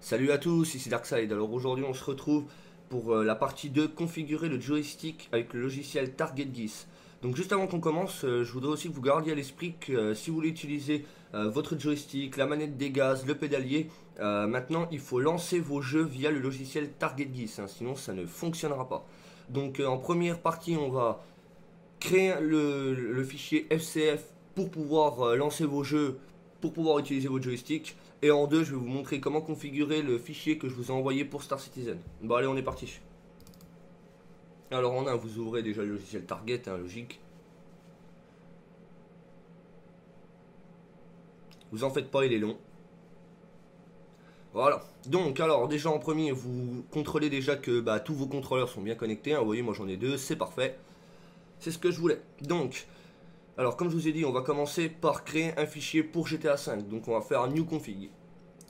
Salut à tous, ici Darkside. Alors aujourd'hui on se retrouve pour la partie 2, configurer le joystick avec le logiciel TargetGIS. Donc juste avant qu'on commence, je voudrais aussi que vous gardiez à l'esprit que si vous voulez utiliser votre joystick, la manette des gaz, le pédalier, maintenant il faut lancer vos jeux via le logiciel TargetGIS, hein, sinon ça ne fonctionnera pas. Donc en première partie on va créer le fichier FCF pour pouvoir lancer vos jeux, pour pouvoir utiliser votre joystick. Et en deux, je vais vous montrer comment configurer le fichier que je vous ai envoyé pour Star Citizen. Bon allez, on est parti. Alors en un, vous ouvrez déjà le logiciel Target, hein, logique. Vous en faites pas, il est long. Voilà. Donc alors déjà en premier, vous contrôlez déjà que tous vos contrôleurs sont bien connectés, hein. Vous voyez, moi j'en ai deux, c'est parfait. C'est ce que je voulais. Donc, alors comme je vous ai dit, on va commencer par créer un fichier pour GTA 5. Donc on va faire un new config.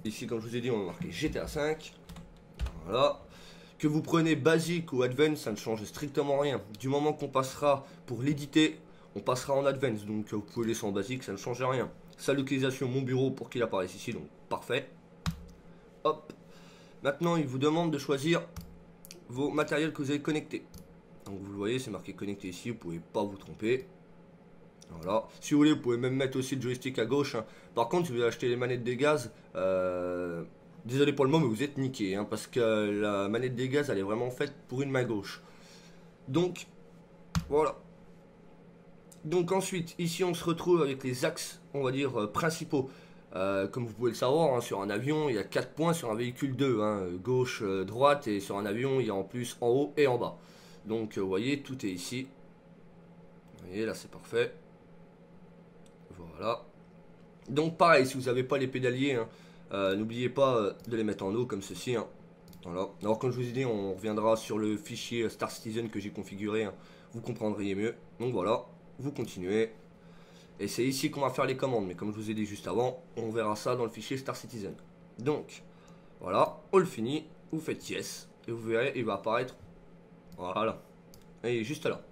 Ici, comme je vous ai dit, on va marquer GTA 5. Voilà. Que vous prenez basique ou advanced, ça ne change strictement rien. Du moment qu'on passera pour l'éditer, on passera en advanced. Donc vous pouvez laisser en basique, ça ne change rien. Sa localisation, mon bureau, pour qu'il apparaisse ici, donc parfait. Hop. Maintenant, il vous demande de choisir vos matériels que vous avez connectés. Donc vous le voyez, c'est marqué connecté ici, vous ne pouvez pas vous tromper. Voilà. Si vous voulez, vous pouvez même mettre aussi le joystick à gauche, hein. Par contre, si vous avez acheté les manettes des gaz, désolé pour le mot, mais vous êtes niqué, hein, parce que la manette des gaz, elle est vraiment faite pour une main gauche. Donc, voilà. Donc ensuite, ici, on se retrouve avec les axes, on va dire, principaux. Comme vous pouvez le savoir, hein, sur un avion, il y a 4 points, sur un véhicule 2, hein, gauche, droite, et sur un avion, il y a en plus en haut et en bas. Donc, vous voyez, tout est ici. Vous voyez, là, c'est parfait. Voilà. Donc pareil, si vous n'avez pas les pédaliers, hein, n'oubliez pas de les mettre en haut comme ceci, hein. Voilà. Alors comme je vous ai dit, on reviendra sur le fichier Star Citizen que j'ai configuré, hein. Vous comprendriez mieux. Donc voilà, vous continuez. Et c'est ici qu'on va faire les commandes. Mais comme je vous ai dit juste avant, on verra ça dans le fichier Star Citizen. Donc, voilà, on le finit. Vous faites yes. Et vous verrez, il va apparaître. Voilà. Et juste là.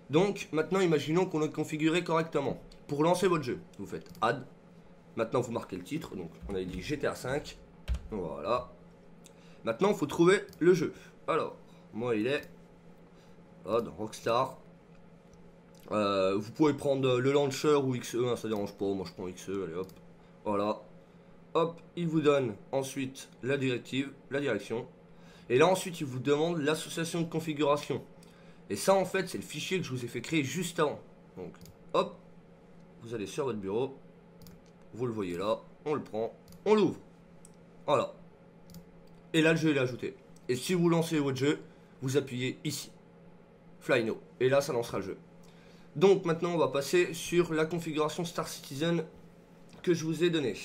Donc maintenant imaginons qu'on l'a configuré correctement. Pour lancer votre jeu, vous faites add. Maintenant vous marquez le titre, donc on a dit GTA 5. Voilà. Maintenant il faut trouver le jeu. Alors, moi il est là, dans Rockstar. Vous pouvez prendre le launcher ou XE, hein, ça dérange pas, moi je prends XE, allez hop. Voilà. Hop, il vous donne ensuite la directive, la direction. Et là ensuite il vous demande l'association de configuration. Et ça en fait c'est le fichier que je vous ai fait créer juste avant. Donc hop, vous allez sur votre bureau, vous le voyez là, on le prend, on l'ouvre. Voilà. Et là le jeu est ajouté. Et si vous lancez votre jeu, vous appuyez ici. Fly No. Et là ça lancera le jeu. Donc maintenant on va passer sur la configuration Star Citizen que je vous ai donné.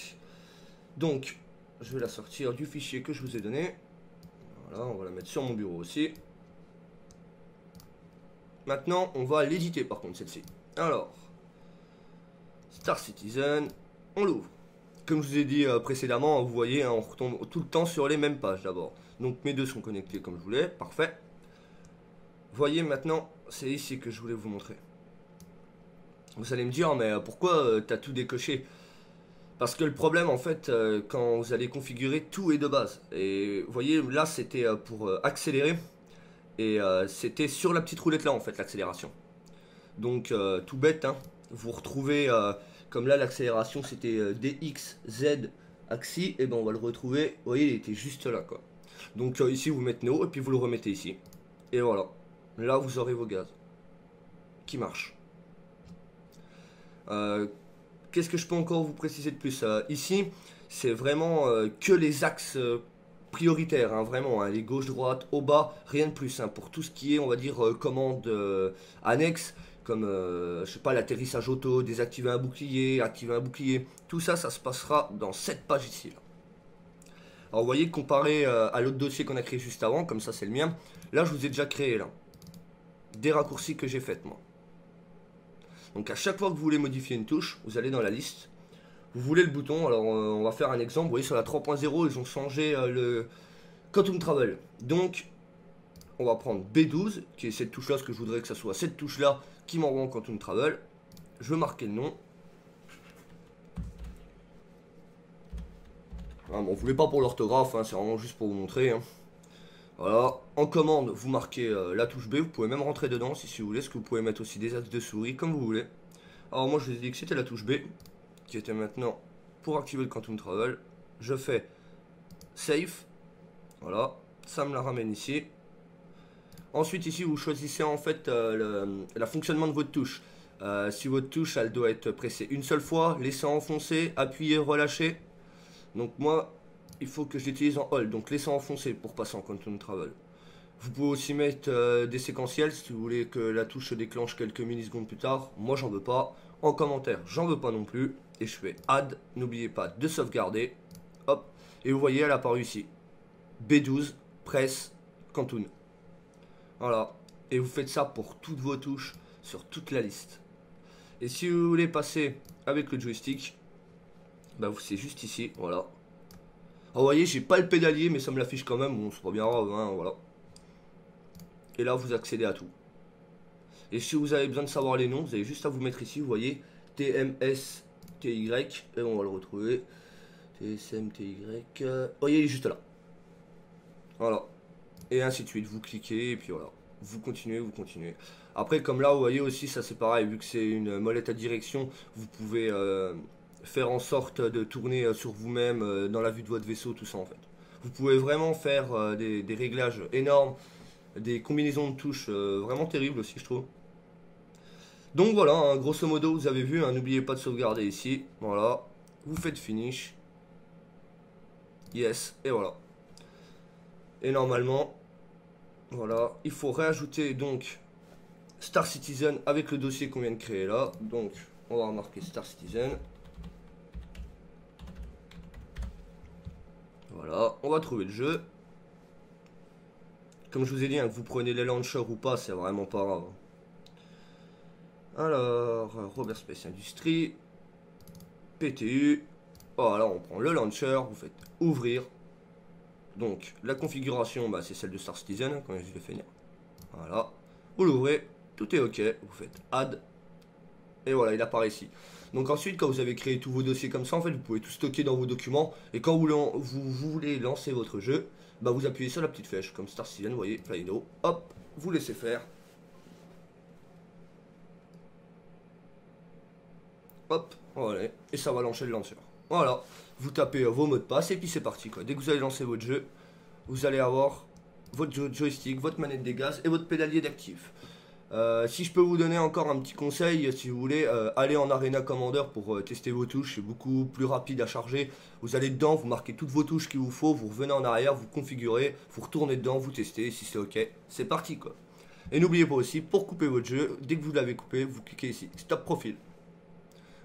Donc je vais la sortir du fichier que je vous ai donné. Voilà, on va la mettre sur mon bureau aussi. Maintenant, on va l'éditer par contre celle-ci. Alors, Star Citizen, on l'ouvre. Comme je vous ai dit précédemment, vous voyez, hein, on retombe tout le temps sur les mêmes pages d'abord. Donc mes deux sont connectés comme je voulais, parfait. Voyez maintenant, c'est ici que je voulais vous montrer. Vous allez me dire, mais pourquoi tu as tout décoché? Parce que le problème en fait, quand vous allez configurer, tout est de base. Et vous voyez, là c'était pour accélérer. Et c'était sur la petite roulette là en fait l'accélération. Donc tout bête, hein, vous retrouvez comme là l'accélération c'était DX, Z, axi, et ben on va le retrouver, vous voyez il était juste là quoi. Donc ici vous mettez no et puis vous le remettez ici. Et voilà, là vous aurez vos gaz qui marchent. Qu'est-ce que je peux encore vous préciser de plus? Ici c'est vraiment que les axes prioritaire, hein, vraiment, hein, les gauche-droite, au bas, rien de plus, hein, pour tout ce qui est, on va dire, commande annexe, comme, je sais pas, l'atterrissage auto, désactiver un bouclier, activer un bouclier, tout ça, ça se passera dans cette page ici. Là. Alors, vous voyez, comparé à l'autre dossier qu'on a créé juste avant, comme ça, c'est le mien, là, je vous ai déjà créé, là, des raccourcis que j'ai fait, moi. Donc, à chaque fois que vous voulez modifier une touche, vous allez dans la liste. Vous voulez le bouton, alors on va faire un exemple, vous voyez sur la 3.0 ils ont changé le Quantum Travel. Donc on va prendre B12, qui est cette touche là, parce que je voudrais que ça soit cette touche là qui m'envoie en Quantum Travel. Je veux marquer le nom. Bon, vous voulez pas pour l'orthographe, hein, c'est vraiment juste pour vous montrer. Hein. Voilà, en commande, vous marquez la touche B, vous pouvez même rentrer dedans si vous voulez, parce que vous pouvez mettre aussi des axes de souris, comme vous voulez. Alors moi je vous ai dit que c'était la touche B, qui était maintenant pour activer le Quantum Travel. Je fais Save, voilà, ça me la ramène ici. Ensuite ici vous choisissez en fait le fonctionnement de votre touche. Si votre touche elle doit être pressée une seule fois, laissez enfoncer, appuyez, relâcher. Donc moi il faut que je l'utilise en hold, donc laissez enfoncer pour passer en Quantum Travel. Vous pouvez aussi mettre des séquentiels si vous voulez que la touche se déclenche quelques millisecondes plus tard. Moi j'en veux pas. En commentaire j'en veux pas non plus. Et je fais add, n'oubliez pas de sauvegarder. Hop, et vous voyez elle est apparue ici. B12, press, Quantum. Voilà, et vous faites ça pour toutes vos touches sur toute la liste. Et si vous voulez passer avec le joystick, bah c'est juste ici, voilà. Alors vous voyez, j'ai pas le pédalier, mais ça me l'affiche quand même, bon c'est pas bien grave, hein, voilà. Et là vous accédez à tout. Et si vous avez besoin de savoir les noms, vous avez juste à vous mettre ici, vous voyez, TMS, TY, et on va le retrouver. TSM, TY, vous voyez, il est juste là. Voilà. Et ainsi de suite, vous cliquez, et puis voilà. Vous continuez, vous continuez. Après, comme là, vous voyez aussi, ça c'est pareil, vu que c'est une molette à direction, vous pouvez faire en sorte de tourner sur vous-même, dans la vue de votre vaisseau, tout ça en fait. Vous pouvez vraiment faire des réglages énormes, des combinaisons de touches vraiment terribles aussi, je trouve. Donc voilà, hein, grosso modo, vous avez vu, hein, n'oubliez pas de sauvegarder ici. Voilà, vous faites finish. Yes, et voilà. Et normalement, voilà, il faut réajouter donc Star Citizen avec le dossier qu'on vient de créer là. Donc, on va remarquer Star Citizen. Voilà, on va trouver le jeu. Comme je vous ai dit, hein, que vous prenez les launchers ou pas, c'est vraiment pas grave. Alors, Robert Space Industries, PTU. Voilà, on prend le launcher, vous faites ouvrir. Donc, la configuration, bah, c'est celle de Star Citizen, hein, quand je vais finir. Voilà, vous l'ouvrez, tout est OK, vous faites add. Et voilà, il apparaît ici. Donc ensuite, quand vous avez créé tous vos dossiers comme ça, en fait, vous pouvez tout stocker dans vos documents. Et quand vous voulez lancer votre jeu, bah, vous appuyez sur la petite flèche, comme Star Citizen, vous voyez, Flyno. Hop, vous laissez faire. Hop, voilà, et ça va lancer le lanceur. Voilà, vous tapez vos mots de passe et puis c'est parti quoi. Dès que vous allez lancer votre jeu, vous allez avoir votre joystick, votre manette des gaz et votre pédalier d'actif. Si je peux vous donner encore un petit conseil, si vous voulez, allez en Arena Commander pour tester vos touches, c'est beaucoup plus rapide à charger. Vous allez dedans, vous marquez toutes vos touches qu'il vous faut, vous revenez en arrière, vous configurez, vous retournez dedans, vous testez, si c'est ok, c'est parti quoi. Et n'oubliez pas aussi, pour couper votre jeu, dès que vous l'avez coupé, vous cliquez ici, stop profil.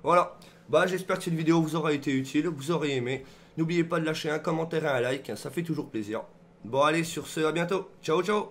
Voilà, bah j'espère que cette vidéo vous aura été utile, vous aurez aimé. N'oubliez pas de lâcher un commentaire et un like, ça fait toujours plaisir. Bon allez, sur ce, à bientôt, ciao ciao.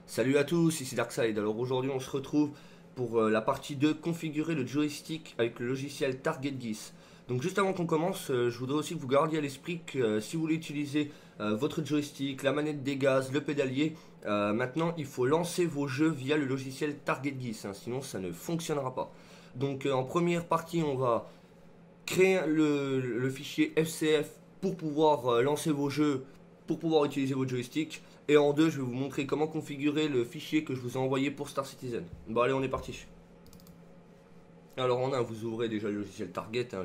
Salut à tous, ici Darkside. Alors aujourd'hui on se retrouve pour la partie 2, configurer le joystick avec le logiciel Target GIS. Donc juste avant qu'on commence, je voudrais aussi que vous gardiez à l'esprit que si vous voulez utiliser votre joystick, la manette des gaz, le pédalier, maintenant il faut lancer vos jeux via le logiciel Target GIS, hein, sinon ça ne fonctionnera pas. Donc en première partie on va créer le fichier FCF pour pouvoir lancer vos jeux, pour pouvoir utiliser votre joystick. Et en deux, je vais vous montrer comment configurer le fichier que je vous ai envoyé pour Star Citizen. Bon allez, on est parti. Alors en un, vous ouvrez déjà le logiciel Target, hein,